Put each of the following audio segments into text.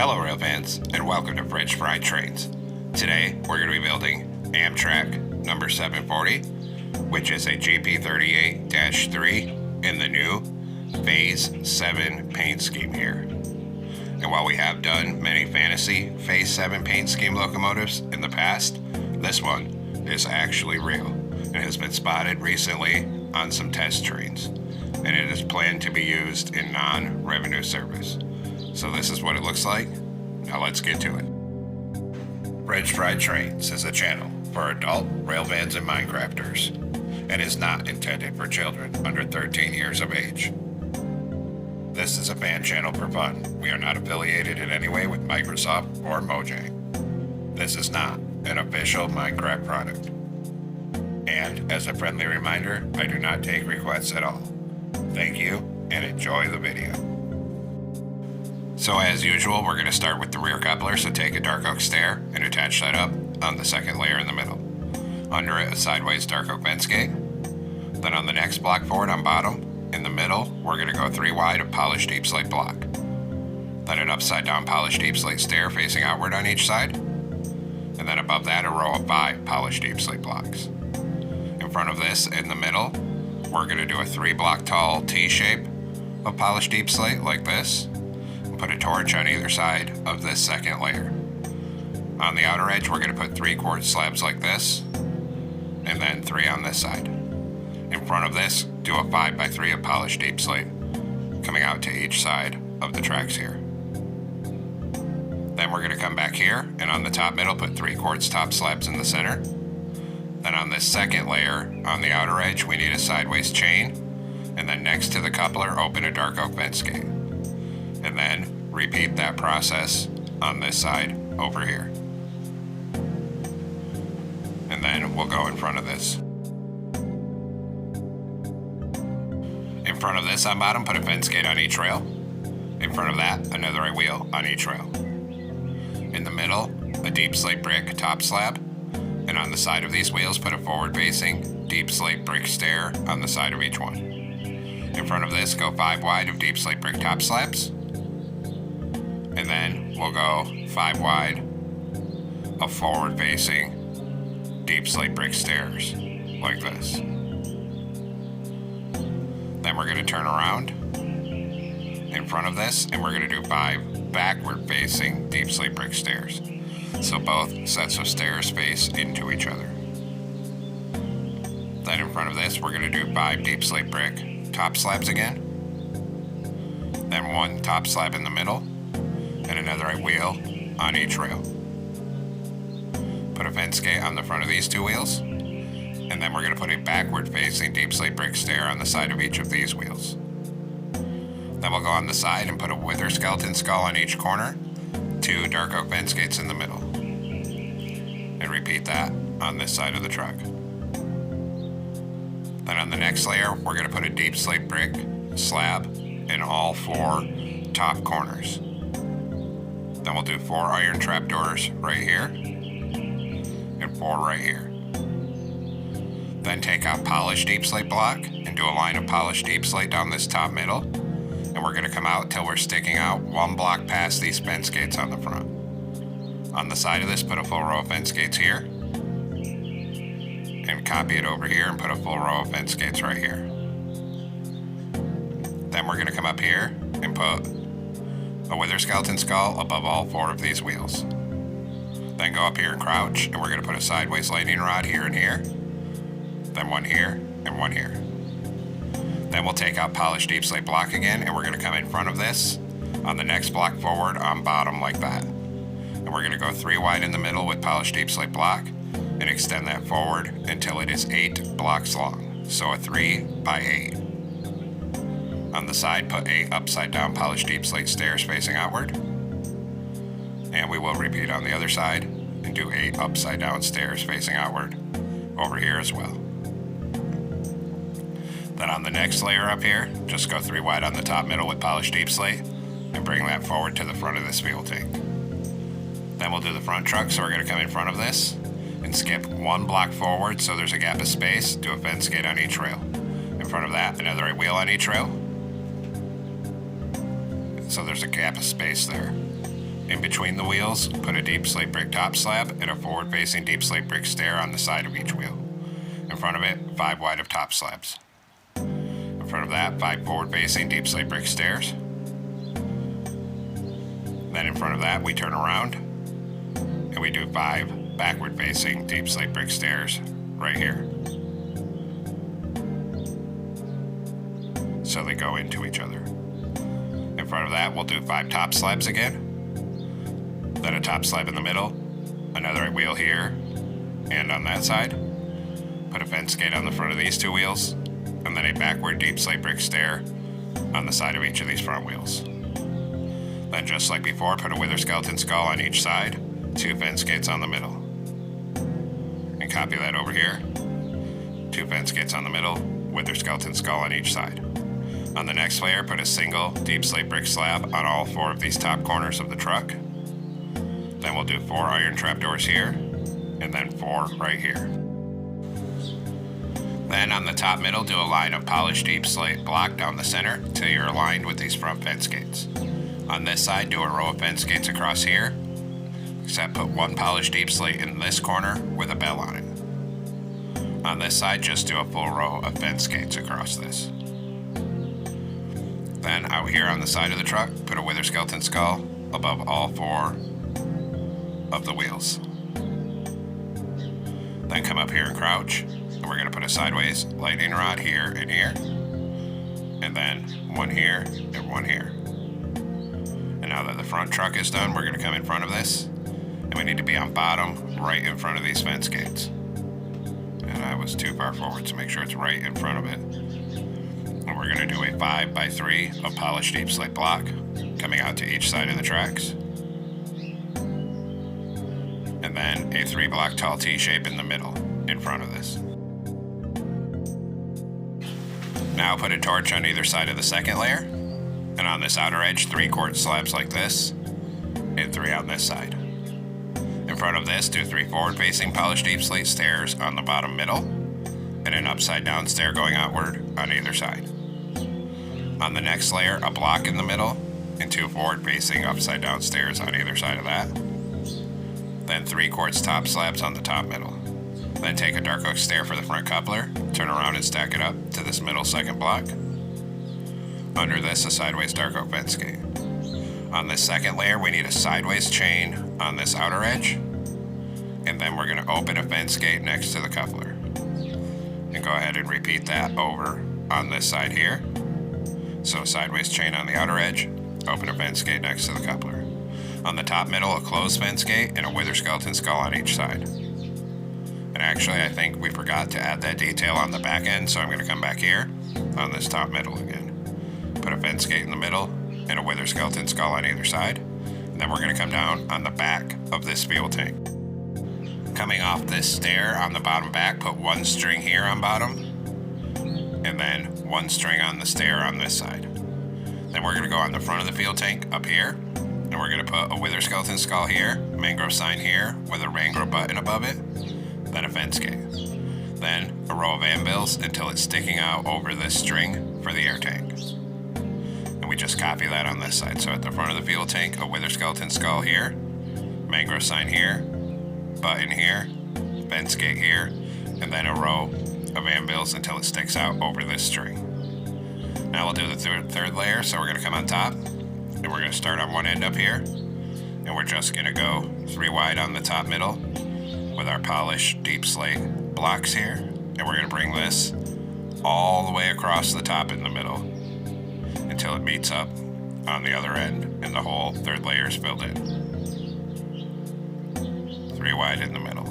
Hello rail fans, and welcome to French Fried Trains. Today we're going to be building Amtrak number 740, which is a GP38-3 in the new Phase 7 paint scheme here. And while we have done many fantasy Phase 7 paint scheme locomotives in the past, this one is actually real and has been spotted recently on some test trains, and it is planned to be used in non-revenue service. So this is what it looks like. Now let's get to it. French Fried Trains is a channel for adult rail fans and Minecrafters and is not intended for children under 13 years of age. This is a fan channel for fun. We are not affiliated in any way with Microsoft or Mojang. This is not an official Minecraft product. And as a friendly reminder, I do not take requests at all. Thank you and enjoy the video. So as usual, we're going to start with the rear coupler, so take a dark oak stair and attach that up on the second layer in the middle. Under it, a sideways dark oak fence gate. Then on the next block forward on bottom, in the middle, we're going to go 3 wide of polished deep slate block. Then an upside down polished deep slate stair facing outward on each side. And then above that, a row of 5 polished deep slate blocks. In front of this, in the middle, we're going to do a 3 block tall T shape of polished deep slate like this. Put a torch on either side of this second layer. On the outer edge, we're going to put 3 quartz slabs like this, and then 3 on this side. In front of this, do a 5x3 of polished deep slate, coming out to each side of the tracks here. Then we're going to come back here, and on the top middle, put 3 quartz top slabs in the center. Then on this second layer, on the outer edge, we need a sideways chain, and then next to the coupler, open a dark oak fence gate. And then repeat that process on this side over here. And then we'll go in front of this. In front of this on bottom, put a fence gate on each rail. In front of that, another right wheel on each rail. In the middle, a deep slate brick top slab. And on the side of these wheels, put a forward facing deep slate brick stair on the side of each one. In front of this, go 5 wide of deep slate brick top slabs. And then we'll go 5 wide of forward facing deep slate brick stairs like this. Then we're going to turn around in front of this and we're going to do 5 backward facing deep slate brick stairs. So both sets of stairs face into each other. Then in front of this, we're going to do 5 deep slate brick top slabs again. Then 1 top slab in the middle. And another right wheel on each rail. Put a fence gate on the front of these 2 wheels, and then we're going to put a backward facing deep slate brick stair on the side of each of these wheels. Then we'll go on the side and put a wither skeleton skull on each corner, 2 dark oak fence gates in the middle. And repeat that on this side of the truck. Then on the next layer, we're going to put a deep slate brick slab in all 4 top corners. Then we'll do 4 iron trapdoors right here and 4 right here. Then take out polished deep slate block and do a line of polished deep slate down this top middle. And we're going to come out till we're sticking out 1 block past these fence gates on the front. On the side of this, put a full row of fence gates here. And copy it over here and put a full row of fence gates right here. Then we're going to come up here and put a wither skeleton skull above all 4 of these wheels. Then go up here and crouch, and we're going to put a sideways lightning rod here and here. Then 1 here and 1 here. Then we'll take out polished deep slate block again, and we're going to come in front of this on the next block forward on bottom like that. And we're going to go 3 wide in the middle with polished deep slate block and extend that forward until it is 8 blocks long. So a 3 by 8. On the side, put 8 upside down polished deep slate stairs facing outward. And we will repeat on the other side and do 8 upside down stairs facing outward over here as well. Then on the next layer up here, just go 3 wide on the top middle with polished deep slate and bring that forward to the front of this fuel tank. Then we'll do the front truck, so we're going to come in front of this and skip 1 block forward so there's a gap of space, do a fence gate on each rail. In front of that, another right wheel on each rail. So there's a gap of space there. In between the wheels, put a deep slate brick top slab and a forward-facing deep slate brick stair on the side of each wheel. In front of it, 5 wide of top slabs. In front of that, 5 forward-facing deep slate brick stairs. Then in front of that, we turn around and we do 5 backward-facing deep slate brick stairs right here. So they go into each other. In front of that, we'll do 5 top slabs again. Then a top slab in the middle, another wheel here and on that side. Put a fence gate on the front of these 2 wheels, and then a backward deep slate brick stair on the side of each of these front wheels. Then just like before, put a wither skeleton skull on each side, 2 fence gates on the middle. And copy that over here. 2 fence gates on the middle, wither skeleton skull on each side. On the next layer, put a single deep slate brick slab on all 4 of these top corners of the truck. Then we'll do 4 iron trapdoors here, and then 4 right here. Then on the top middle, do a line of polished deep slate block down the center till you're aligned with these front fence gates. On this side, do a row of fence gates across here, except put 1 polished deep slate in this corner with a bell on it. On this side, just do a full row of fence gates across this. Then out here on the side of the truck, put a wither skeleton skull above all 4 of the wheels. Then come up here and crouch, and we're going to put a sideways lightning rod here and here, and then 1 here and 1 here. And now that the front truck is done, we're going to come in front of this, and we need to be on bottom right in front of these fence gates. And I was too far forward, so make sure it's right in front of it. And we're going to do a 5x3 of polished deep slate block coming out to each side of the tracks. And then a 3 block tall T-shape in the middle in front of this. Now put a torch on either side of the second layer, and on this outer edge 3 quartz slabs like this, and 3 on this side. In front of this, do 3 forward-facing polished deep slate stairs on the bottom middle, and an upside down stair going outward on either side. On the next layer, a block in the middle, and 2 forward-facing upside down stairs on either side of that. Then 3 quartz top slabs on the top middle. Then take a dark oak stair for the front coupler, turn around and stack it up to this middle second block. Under this, a sideways dark oak fence gate. On this second layer, we need a sideways chain on this outer edge, and then we're going to open a fence gate next to the coupler. And go ahead and repeat that over on this side here. So sideways chain on the outer edge, open a fence gate next to the coupler. On the top middle, a closed fence gate and a wither skeleton skull on each side. And actually, I think we forgot to add that detail on the back end, so I'm going to come back here on this top middle again. Put a fence gate in the middle and a wither skeleton skull on either side. And then we're going to come down on the back of this fuel tank. Coming off this stair on the bottom back, put 1 string here on bottom, and then 1 string on the stair on this side. Then we're going to go on the front of the fuel tank up here, and we're going to put a wither skeleton skull here, mangrove sign here with a mangrove button above it, then a fence gate. Then a row of anvils until it's sticking out over this string for the air tank. And we just copy that on this side. So at the front of the fuel tank, a wither skeleton skull here, mangrove sign here, button here, fence gate here, and then a row of anvils until it sticks out over this string. Now we'll do the third layer, so we're going to come on top, and we're going to start on one end up here, and we're just going to go 3 wide on the top middle with our polished deep slate blocks here, and we're going to bring this all the way across the top in the middle until it meets up on the other end and the whole third layer is filled in. 3 wide in the middle.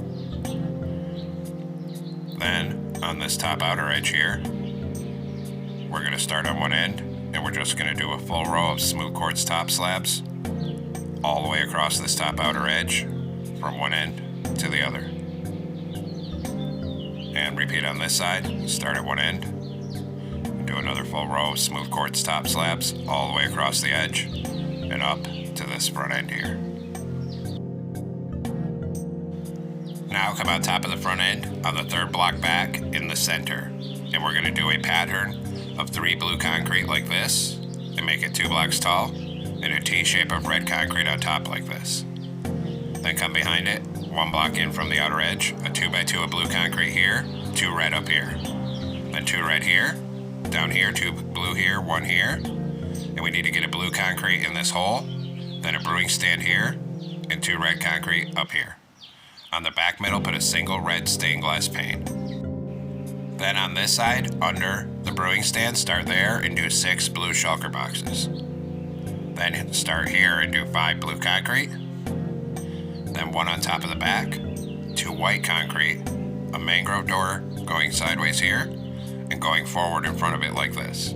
Then on this top outer edge here, we're going to start on one end, and we're just going to do a full row of smooth quartz top slabs all the way across this top outer edge from one end to the other. And repeat on this side, start at one end, and do another full row of smooth quartz top slabs all the way across the edge and up to this front end here. Now come on top of the front end on the third block back in the center, and we're going to do a pattern of 3 blue concrete like this and make it 2 blocks tall, in a T shape of red concrete on top like this. Then come behind it, 1 block in from the outer edge, a 2x2 of blue concrete here, 2 red up here. Then 2 red here, down here, 2 blue here, 1 here. And we need to get a blue concrete in this hole, then a brewing stand here, and 2 red concrete up here. On the back middle, put a single red stained glass pane. Then on this side, under the brewing stand, start there and do 6 blue shulker boxes. Then start here and do 5 blue concrete. Then 1 on top of the back, 2 white concrete, a mangrove door going sideways here, and going forward in front of it like this.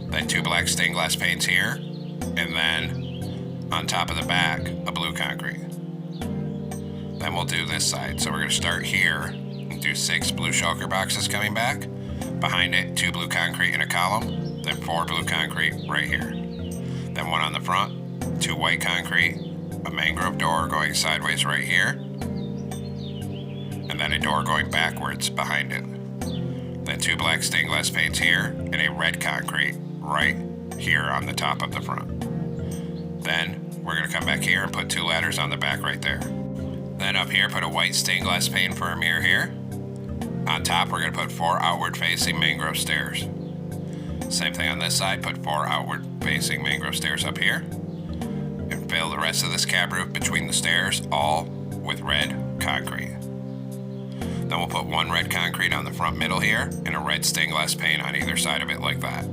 Then 2 black stained glass panes here, and then on top of the back, a blue concrete. Then we'll do this side. So we're going to start here and do 6 blue shulker boxes coming back. Behind it, 2 blue concrete in a column, then 4 blue concrete right here. Then 1 on the front, 2 white concrete, a mangrove door going sideways right here, and then a door going backwards behind it. Then 2 black stained glass panes here, and a red concrete right here on the top of the front. Then we're going to come back here and put 2 ladders on the back right there. Then up here, put a white stained glass pane for a mirror here. On top, we're going to put 4 outward facing mangrove stairs. Same thing on this side, put 4 outward facing mangrove stairs up here. And fill the rest of this cab roof between the stairs, all with red concrete. Then we'll put 1 red concrete on the front middle here, and a red stained glass pane on either side of it like that.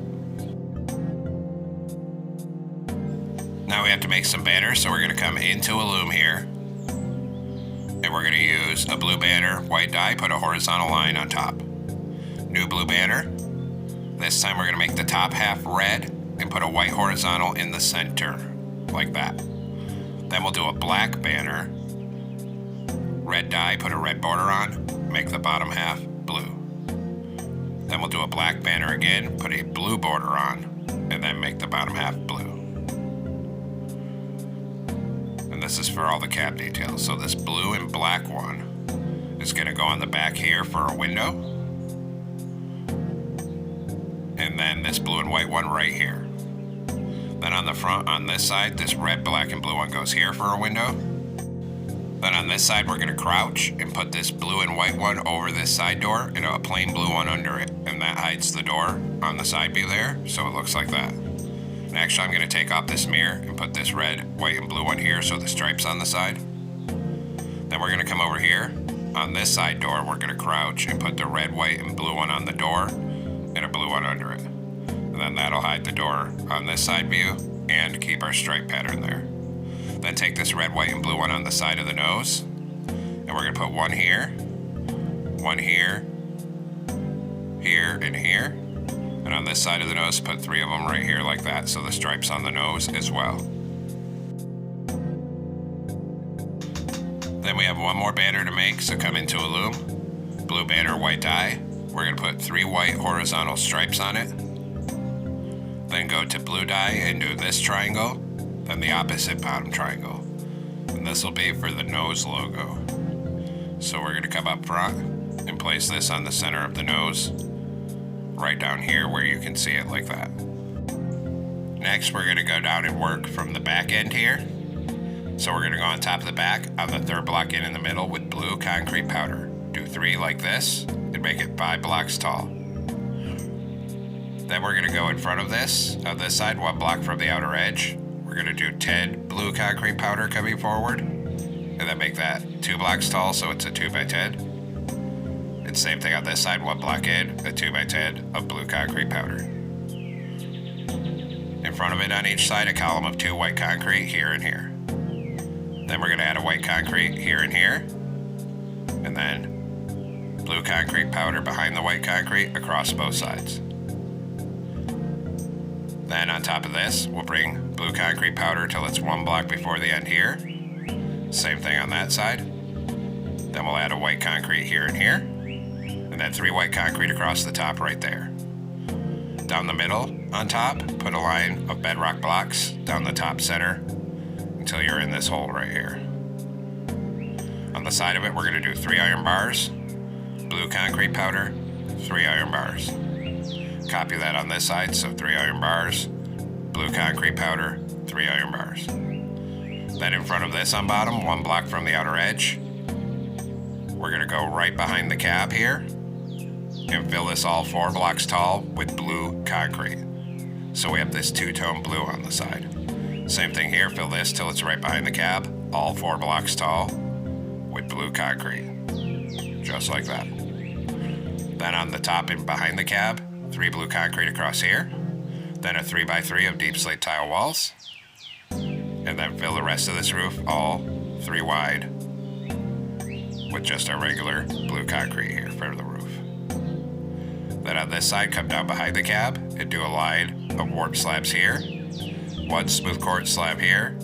Now we have to make some banners, so we're going to come into a loom here. And we're going to use a blue banner, white dye, put a horizontal line on top. New blue banner. This time we're going to make the top half red and put a white horizontal in the center, like that. Then we'll do a black banner. Red dye, put a red border on, make the bottom half blue. Then we'll do a black banner again, put a blue border on, and then make the bottom half blue. And this is for all the cab details. So this blue and black one is going to go on the back here for a window. And then this blue and white one right here. Then on the front, on this side, this red, black, and blue one goes here for a window. Then on this side, we're going to crouch and put this blue and white one over this side door and a plain blue one under it. And that hides the door on the side view there, so it looks like that. And actually, I'm going to take off this mirror and put this red, white, and blue one here so the stripe's on the side. Then we're going to come over here. On this side door, we're going to crouch and put the red, white, and blue one on the door and a blue one under it. And then that'll hide the door on this side view and keep our stripe pattern there. Then take this red, white, and blue one on the side of the nose, and we're going to put 1 here, 1 here, here, and here. And on this side of the nose, put 3 of them right here like that, so the stripe's on the nose as well. Then we have 1 more banner to make, so come into a loom. Blue banner, white dye. We're going to put 3 white horizontal stripes on it. Then go to blue dye and do this triangle, then the opposite bottom triangle. And this will be for the nose logo. So we're going to come up front and place this on the center of the nose, right down here where you can see it like that. Next, we're going to go down and work from the back end here. So we're going to go on top of the back on the 3rd block in the middle with blue concrete powder. Do 3 like this and make it 5 blocks tall. Then we're going to go in front of this, on this side, 1 block from the outer edge. We're going to do 10 blue concrete powder coming forward, and then make that 2 blocks tall, so it's a 2x10. And same thing on this side, 1 block in, a 2x10 of blue concrete powder. In front of it on each side, a column of 2 white concrete here and here. Then we're going to add a white concrete here and here, and then blue concrete powder behind the white concrete across both sides. Then on top of this, we'll bring blue concrete powder till it's 1 block before the end here. Same thing on that side. Then we'll add a white concrete here and here. And then 3 white concrete across the top right there. Down the middle, on top, put a line of bedrock blocks down the top center until you're in this hole right here. On the side of it, we're going to do 3 iron bars, blue concrete powder, 3 iron bars. Copy that on this side, so 3 iron bars, blue concrete powder, 3 iron bars. Then in front of this on bottom, 1 block from the outer edge, we're going to go right behind the cab here and fill this all 4 blocks tall with blue concrete. So we have this two-tone blue on the side. Same thing here, fill this till it's right behind the cab, all 4 blocks tall with blue concrete. Just like that. Then on the top and behind the cab, 3 blue concrete across here. Then a 3x3 of deep slate tile walls. And then fill the rest of this roof all 3 wide with just our regular blue concrete here for the roof. Then on this side, come down behind the cab and do a line of warp slabs here. 1 smooth quartz slab here,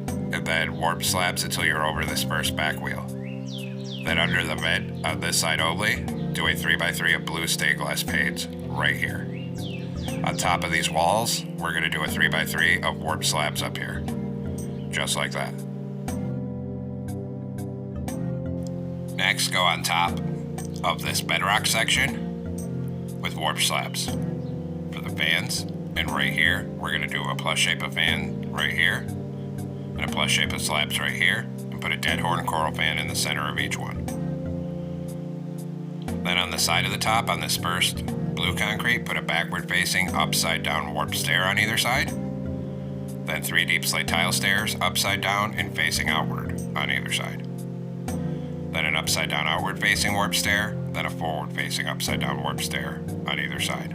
and then warp slabs until you're over this first back wheel. Then under the vent on this side only, do a 3x3 of blue stained glass panes right here. On top of these walls, we're going to do a 3x3 of warp slabs up here. Just like that. Next, go on top of this bedrock section with warp slabs for the fans. And right here, we're going to do a plus shape of fan right here and a plus shape of slabs right here, and put a dead horn coral fan in the center of each one. Then on the side of the top on this first blue concrete, put a backward facing upside down warp stair on either side. Then 3 deep slate tile stairs upside down and facing outward on either side. Then an upside down outward facing warp stair, then a forward facing upside down warp stair on either side.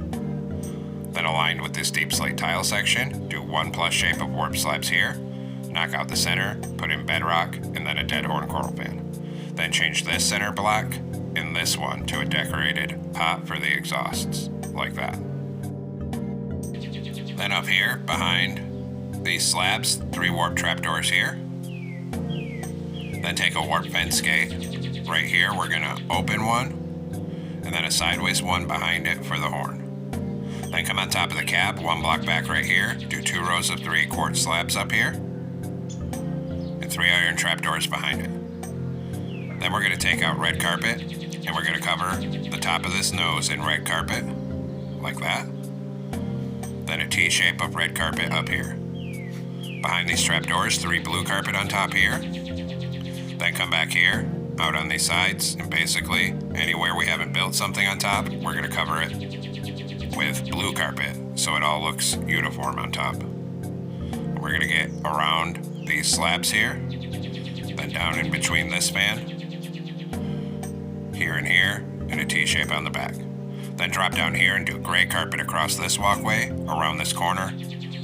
Then aligned with this deep slate tile section, do 1 plus shape of warp slabs here, knock out the center, put in bedrock, and then a dead horn coral fan. Then change this center block and this one to a decorated pot for the exhausts, like that. Then up here, behind these slabs, 3 warp trapdoors here. Then take a warp fence gate. Right here, we're gonna open one, and then a sideways one behind it for the horn. Then come on top of the cab, 1 block back right here, do 2 rows of 3 quartz slabs up here, and 3 iron trapdoors behind it. Then we're gonna take out red carpet, and we're gonna cover the top of this nose in red carpet, like that. Then a T shape of red carpet up here. Behind these trapdoors, 3 blue carpet on top here. Then come back here, out on these sides, and basically anywhere we haven't built something on top, we're gonna cover it with blue carpet so it all looks uniform on top. We're gonna get around these slabs here, then down in between this span, here and here, and a T shape on the back. Then drop down here and do gray carpet across this walkway, around this corner,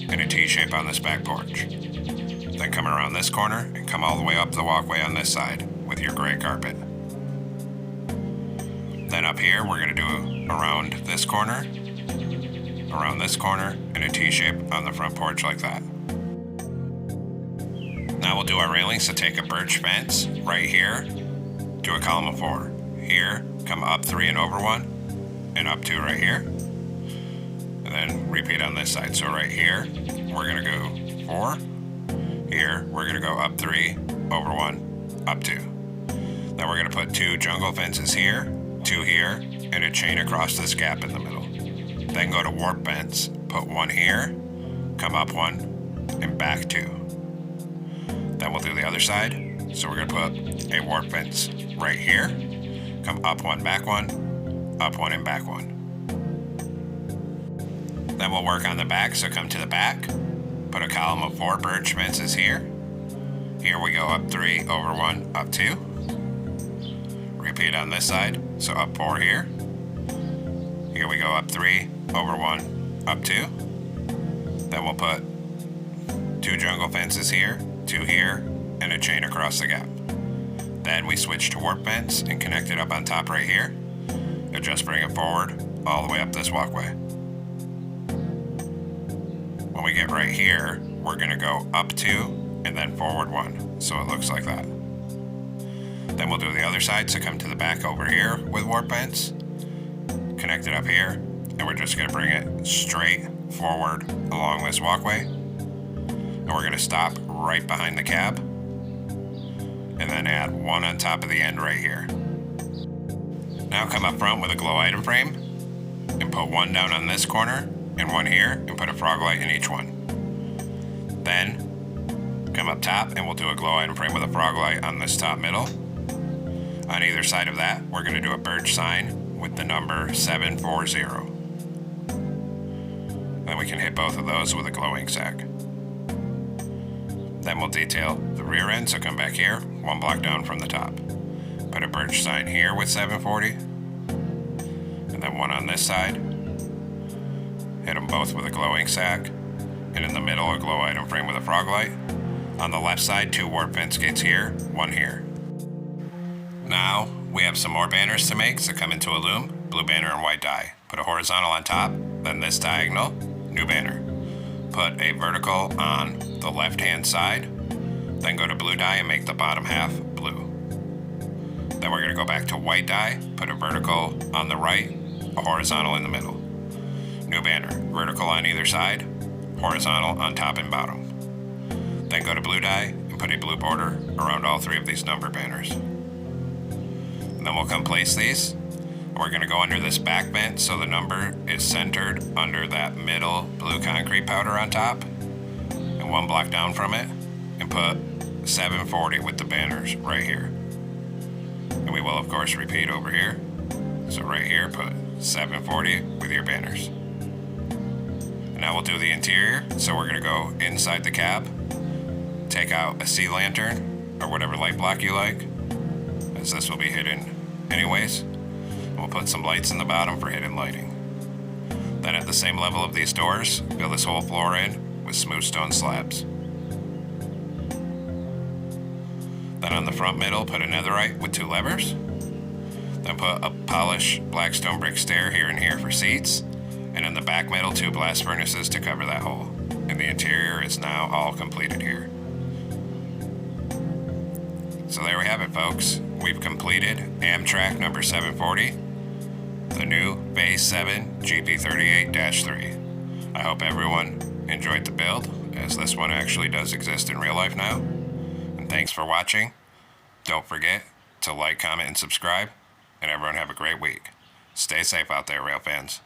and a T shape on this back porch. Then come around this corner and come all the way up the walkway on this side with your gray carpet. Then up here, we're gonna do around this corner, and a T shape on the front porch like that. Now we'll do our railings, so take a birch fence right here, do a column of 4. Here, come up 3 and over 1, and up 2 right here. And then repeat on this side. So right here, we're gonna go 4. Here, we're gonna go up 3, over 1, up 2. Then we're gonna put 2 jungle fences here, 2 here, and a chain across this gap in the middle. Then go to warp fence, put 1 here, come up 1, and back 2. Then we'll do the other side. So we're gonna put a warp fence right here, come up 1, back 1, up 1, and back 1. Then we'll work on the back, so come to the back, put a column of 4 birch fences here. Here we go up 3, over 1, up 2. Repeat on this side, so up 4 here. Here we go up 3, over 1, up 2. Then we'll put 2 jungle fences here, 2 here, and a chain across the gap. Then we switch to warp fence and connect it up on top right here. And just bring it forward all the way up this walkway. When we get right here, we're gonna go up 2 and then forward 1, so it looks like that. Then we'll do the other side, so come to the back over here with warp fence, connect it up here, and we're just gonna bring it straight forward along this walkway. And we're gonna stop right behind the cab, and then add 1 on top of the end right here. Now come up front with a glow item frame, and put 1 down on this corner, and 1 here, and put a frog light in each one. Then come up top and we'll do a glow item frame with a frog light on this top middle. On either side of that, we're going to do a birch sign with the number 740. Then we can hit both of those with a glowing sack. Then we'll detail the rear end, so come back here, one block down from the top. Put a birch sign here with 740, and then one on this side. Hit them both with a glowing sack, and in the middle a glow item frame with a frog light. On the left side, 2 warp fence gates here, 1 here. Now we have some more banners to make, so come into a loom, blue banner and white die. Put a horizontal on top, then this diagonal, new banner. Put a vertical on the left hand side, then go to blue die and make the bottom half blue. Then we're going to go back to white die, put a vertical on the right, a horizontal in the middle. New banner, vertical on either side, horizontal on top and bottom. Then go to blue die and put a blue border around all 3 of these number banners. And then we'll come place these. We're going to go under this back vent so the number is centered under that middle blue concrete powder on top, and 1 block down from it, and put 740 with the banners right here. And we will of course repeat over here. So right here, put 740 with your banners. And now we'll do the interior. So we're going to go inside the cab, take out a sea lantern or whatever light block you like, as this will be hidden anyways. We'll put some lights in the bottom for hidden lighting. Then at the same level of these doors, fill this whole floor in with smooth stone slabs. Then on the front middle, put a netherite with 2 levers. Then put a polished black stone brick stair here and here for seats. And in the back middle, 2 blast furnaces to cover that hole. And the interior is now all completed here. So there we have it, folks. We've completed Amtrak number 740, the new VII GP38-3. I hope everyone enjoyed the build, as this one actually does exist in real life now. And thanks for watching. Don't forget to like, comment, and subscribe. And everyone have a great week. Stay safe out there, rail fans.